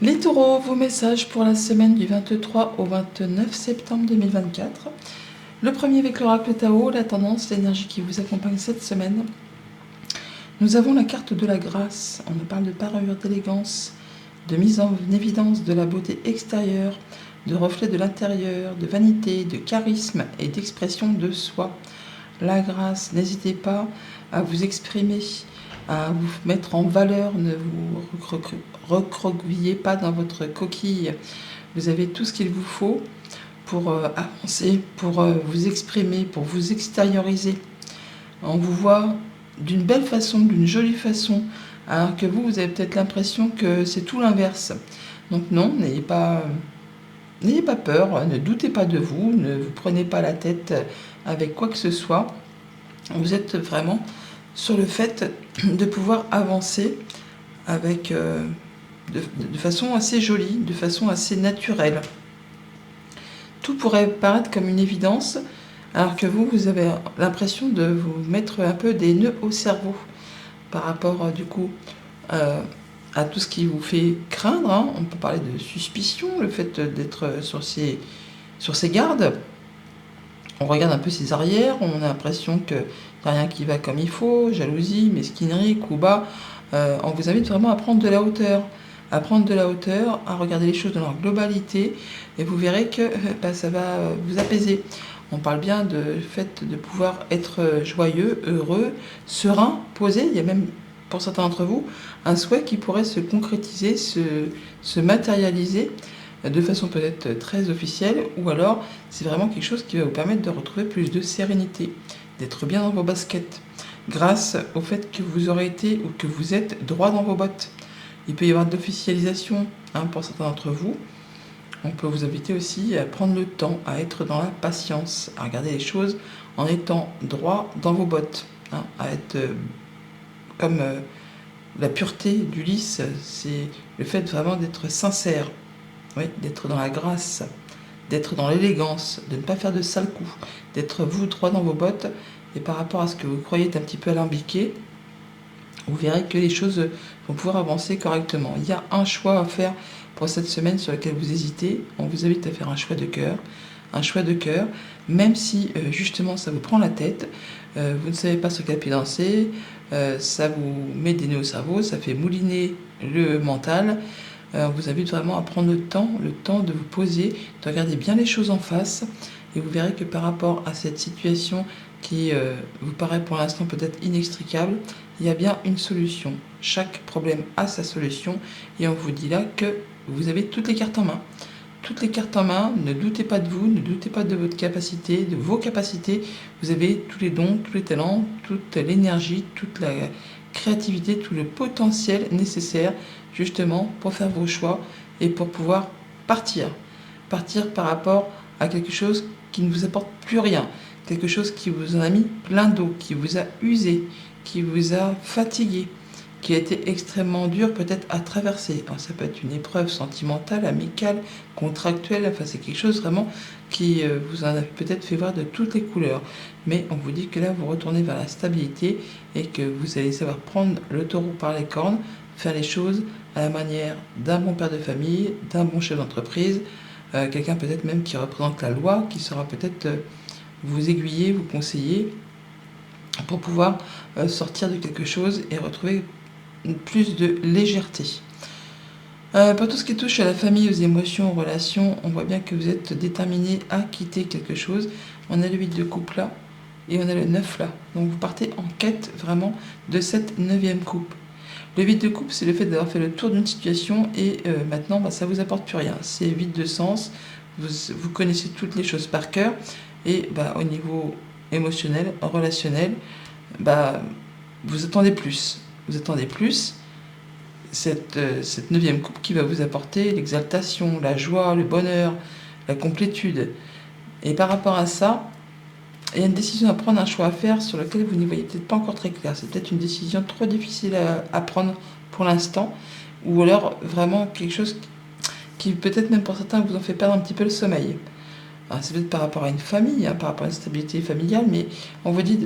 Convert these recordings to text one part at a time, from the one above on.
Les taureaux, vos messages pour la semaine du 23 au 29 septembre 2024. Le premier avec l'oracle Tao, la tendance, l'énergie qui vous accompagne cette semaine. Nous avons la carte de la grâce. On nous parle de parure, d'élégance, de mise en évidence de la beauté extérieure, de reflet de l'intérieur, de vanité, de charisme et d'expression de soi. La grâce, n'hésitez pas à vous exprimer, à vous mettre en valeur, ne vous recroquevillez pas dans votre coquille. Vous avez tout ce qu'il vous faut pour avancer, pour vous exprimer, pour vous extérioriser. On vous voit d'une belle façon, d'une jolie façon, alors que vous avez peut-être l'impression que c'est tout l'inverse. Donc non, n'ayez pas peur, ne doutez pas de vous, ne vous prenez pas la tête avec quoi que ce soit. Vous êtes vraiment sur le fait de pouvoir avancer avec, de façon assez jolie, de façon assez naturelle. Tout pourrait paraître comme une évidence, alors que vous avez l'impression de vous mettre un peu des nœuds au cerveau par rapport du coup à tout ce qui vous fait craindre. Hein. On peut parler de suspicion, le fait d'être sur ses gardes. On regarde un peu ses arrières, on a l'impression qu'il n'y a rien qui va comme il faut, jalousie, mesquinerie, coups bas. On vous invite vraiment à prendre de la hauteur, à regarder les choses dans leur globalité, et vous verrez que ça va vous apaiser. On parle bien du fait de pouvoir être joyeux, heureux, serein, posé. Il y a même, pour certains d'entre vous, un souhait qui pourrait se concrétiser, se matérialiser de façon peut-être très officielle, ou alors c'est vraiment quelque chose qui va vous permettre de retrouver plus de sérénité, d'être bien dans vos baskets, grâce au fait que vous aurez été ou que vous êtes droit dans vos bottes. Il peut y avoir de l'officialisation pour certains d'entre vous. On peut vous inviter aussi à prendre le temps, à être dans la patience, à regarder les choses en étant droit dans vos bottes, à être comme la pureté du lys, c'est le fait vraiment d'être sincère, oui, d'être dans la grâce, d'être dans l'élégance, de ne pas faire de sales coups, d'être vous droit dans vos bottes, et par rapport à ce que vous croyez être un petit peu alambiqué, vous verrez que les choses vont pouvoir avancer correctement. Il y a un choix à faire pour cette semaine sur lequel vous hésitez. On vous invite à faire un choix de cœur, même si justement ça vous prend la tête, vous ne savez pas sur quel pied danser, ça vous met des nœuds au cerveau, ça fait mouliner le mental. On vous invite vraiment à prendre le temps de vous poser, de regarder bien les choses en face, et vous verrez que par rapport à cette situation qui vous paraît pour l'instant peut-être inextricable, il y a bien une solution. Chaque problème a sa solution, et on vous dit là que vous avez toutes les cartes en main. Toutes les cartes en main, ne doutez pas de vous, ne doutez pas de votre capacité, de vos capacités. Vous avez tous les dons, tous les talents, toute l'énergie, toute la créativité, tout le potentiel nécessaire justement pour faire vos choix et pour pouvoir partir par rapport à quelque chose qui ne vous apporte plus rien, quelque chose qui vous en a mis plein d'eau, qui vous a usé, qui vous a fatigué, qui a été extrêmement dur peut-être à traverser. Alors, ça peut être une épreuve sentimentale, amicale, contractuelle, enfin c'est quelque chose vraiment qui vous en a peut-être fait voir de toutes les couleurs. Mais on vous dit que là vous retournez vers la stabilité et que vous allez savoir prendre le taureau par les cornes, faire les choses à la manière d'un bon père de famille, d'un bon chef d'entreprise, quelqu'un peut-être même qui représente la loi, qui saura peut-être vous aiguiller, vous conseiller pour pouvoir sortir de quelque chose et retrouver plus de légèreté. Pour tout ce qui touche à la famille, aux émotions, aux relations, on voit bien que vous êtes déterminé à quitter quelque chose. On a le 8 de coupe là, et on a le 9 là. Donc vous partez en quête vraiment de cette 9e coupe. Le 8 de coupe, c'est le fait d'avoir fait le tour d'une situation et maintenant, ça ne vous apporte plus rien. C'est vide de sens, vous connaissez toutes les choses par cœur et au niveau émotionnel, relationnel, vous attendez plus. Vous attendez plus cette 9e coupe qui va vous apporter l'exaltation, la joie, le bonheur, la complétude. Et par rapport à ça, il y a une décision à prendre, un choix à faire sur lequel vous n'y voyez peut-être pas encore très clair. C'est peut-être une décision trop difficile à prendre pour l'instant, ou alors vraiment quelque chose qui peut-être même pour certains vous en fait perdre un petit peu le sommeil. Alors, c'est peut-être par rapport à une famille, par rapport à une stabilité familiale, mais on vous dit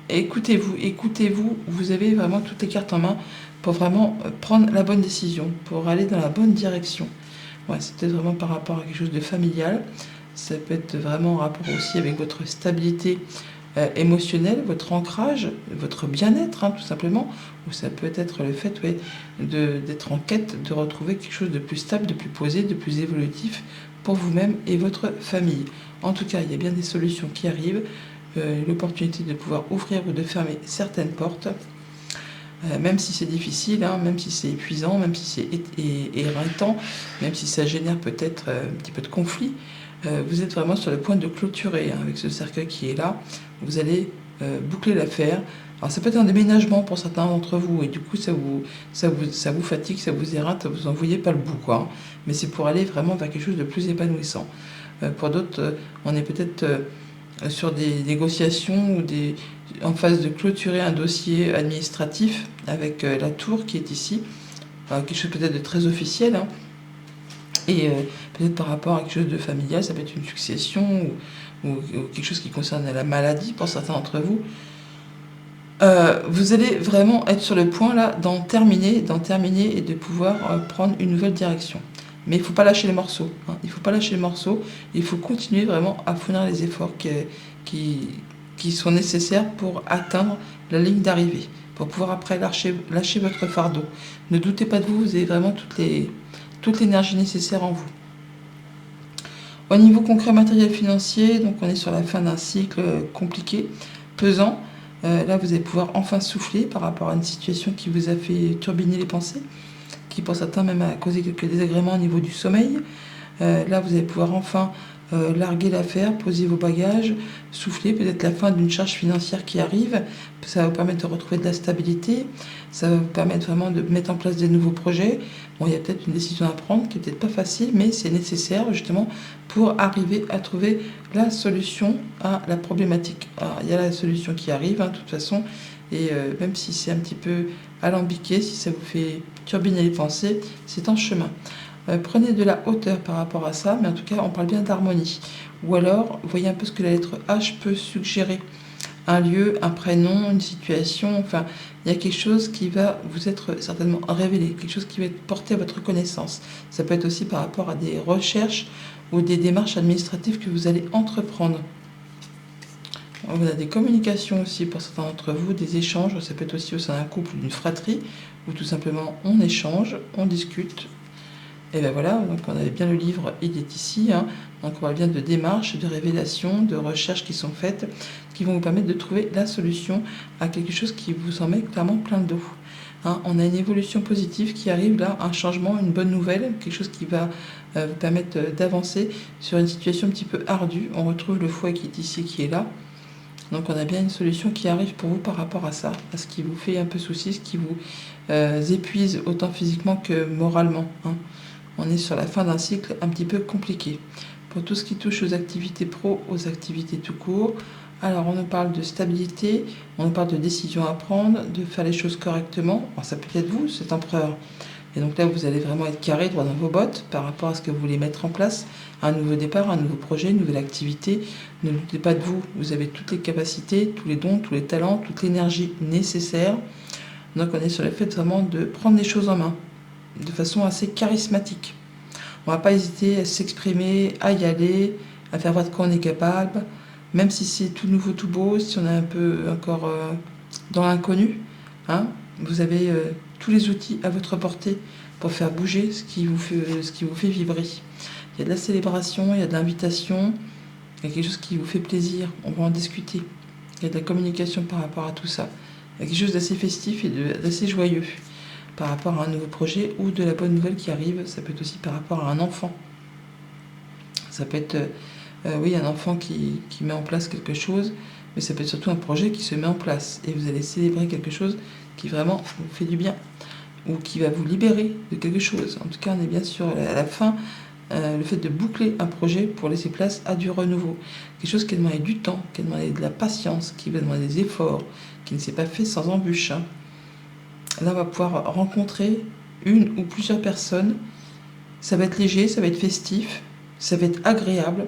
écoutez-vous, vous avez vraiment toutes les cartes en main pour vraiment prendre la bonne décision, pour aller dans la bonne direction. Ouais, c'est peut-être vraiment par rapport à quelque chose de familial. Ça peut être vraiment en rapport aussi avec votre stabilité émotionnelle, votre ancrage, votre bien-être, hein, tout simplement. Ou ça peut être le fait d'être en quête de retrouver quelque chose de plus stable, de plus posé, de plus évolutif pour vous-même et votre famille. En tout cas, il y a bien des solutions qui arrivent. L'opportunité de pouvoir ouvrir ou de fermer certaines portes, même si c'est difficile, hein, même si c'est épuisant, même si c'est éreintant, même si ça génère peut-être un petit peu de conflit. Vous êtes vraiment sur le point de clôturer, hein, avec ce cercueil qui est là. Vous allez boucler l'affaire. Alors ça peut être un déménagement pour certains d'entre vous, et du coup ça vous fatigue, ça vous éreinte, vous n'en voyez pas le bout, quoi, hein. Mais c'est pour aller vraiment vers quelque chose de plus épanouissant. Pour d'autres, on est peut-être sur des négociations ou en phase de clôturer un dossier administratif avec la tour qui est ici, quelque chose peut-être de très officiel, hein. Et peut-être par rapport à quelque chose de familial, ça peut être une succession ou quelque chose qui concerne la maladie pour certains d'entre vous. Vous allez vraiment être sur le point là d'en terminer et de pouvoir prendre une nouvelle direction. Mais il ne faut pas lâcher les morceaux, hein. Il ne faut pas lâcher les morceaux. Il faut continuer vraiment à fournir les efforts qui sont nécessaires pour atteindre la ligne d'arrivée, pour pouvoir après lâcher votre fardeau. Ne doutez pas de vous, vous avez vraiment toute l'énergie nécessaire en vous. Au niveau concret, matériel, financier, donc on est sur la fin d'un cycle compliqué, pesant. Là, vous allez pouvoir enfin souffler par rapport à une situation qui vous a fait turbiner les pensées, qui pour certains même a causé quelques désagréments au niveau du sommeil. Là, vous allez pouvoir enfin larguer l'affaire, poser vos bagages, souffler, peut-être la fin d'une charge financière qui arrive. Ça va vous permettre de retrouver de la stabilité, ça va vous permettre vraiment de mettre en place des nouveaux projets. Bon, il y a peut-être une décision à prendre qui n'est peut-être pas facile, mais c'est nécessaire justement pour arriver à trouver la solution à la problématique. Alors, il y a la solution qui arrive, hein, de toute façon, et même si c'est un petit peu alambiqué, si ça vous fait turbiner les pensées, c'est en chemin. Prenez de la hauteur par rapport à ça, mais en tout cas, on parle bien d'harmonie. Ou alors, voyez un peu ce que la lettre H peut suggérer. Un lieu, un prénom, une situation, enfin, il y a quelque chose qui va vous être certainement révélé, quelque chose qui va être porté à votre connaissance. Ça peut être aussi par rapport à des recherches ou des démarches administratives que vous allez entreprendre. On a des communications aussi pour certains d'entre vous, des échanges, ça peut être aussi au sein d'un couple ou d'une fratrie, où tout simplement on échange, on discute. Et bien voilà, donc on avait bien le livre, il est ici, hein. Donc on parle bien de démarches, de révélations, de recherches qui sont faites, qui vont vous permettre de trouver la solution à quelque chose qui vous en met clairement plein de dos, hein. On a une évolution positive qui arrive là, un changement, une bonne nouvelle, quelque chose qui va vous permettre d'avancer sur une situation un petit peu ardue. On retrouve le foie qui est ici, qui est là. Donc on a bien une solution qui arrive pour vous par rapport à ça, à ce qui vous fait un peu souci, ce qui vous épuise autant physiquement que moralement, hein. On est sur la fin d'un cycle un petit peu compliqué. Pour tout ce qui touche aux activités pro, aux activités tout court, alors on nous parle de stabilité, on nous parle de décisions à prendre, de faire les choses correctement. Alors ça peut être vous, cet empereur. Et donc là, vous allez vraiment être carré, droit dans vos bottes, par rapport à ce que vous voulez mettre en place. Un nouveau départ, un nouveau projet, une nouvelle activité. Ne doutez pas de vous, vous avez toutes les capacités, tous les dons, tous les talents, toute l'énergie nécessaire. Donc on est sur le fait vraiment de prendre les choses en main, de façon assez charismatique. On ne va pas hésiter à s'exprimer, à y aller, à faire voir de quoi on est capable, même si c'est tout nouveau, tout beau, si on est un peu encore dans l'inconnu, hein, vous avez tous les outils à votre portée pour faire bouger ce qui vous fait vibrer. Il y a de la célébration, il y a de l'invitation, il y a quelque chose qui vous fait plaisir, on va en discuter. Il y a de la communication par rapport à tout ça. Il y a quelque chose d'assez festif et d'assez joyeux par rapport à un nouveau projet ou de la bonne nouvelle qui arrive. Ça peut être aussi par rapport à un enfant. Ça peut être un enfant qui met en place quelque chose, mais ça peut être surtout un projet qui se met en place. Et vous allez célébrer quelque chose qui vraiment vous fait du bien ou qui va vous libérer de quelque chose. En tout cas, on est bien sûr à la fin, le fait de boucler un projet pour laisser place à du renouveau. Quelque chose qui a demandé du temps, qui a demandé de la patience, qui va demander des efforts, qui ne s'est pas fait sans embûches, hein. Là, on va pouvoir rencontrer une ou plusieurs personnes. Ça va être léger, ça va être festif, ça va être agréable.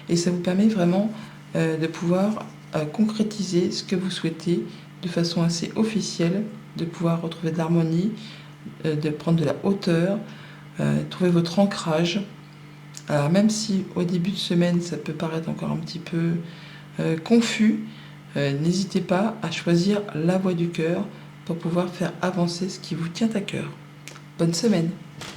Et ça vous permet vraiment de pouvoir concrétiser ce que vous souhaitez de façon assez officielle, de pouvoir retrouver de l'harmonie, de prendre de la hauteur, trouver votre ancrage. Alors même si au début de semaine ça peut paraître encore un petit peu confus, n'hésitez pas à choisir la voie du cœur pour pouvoir faire avancer ce qui vous tient à cœur. Bonne semaine!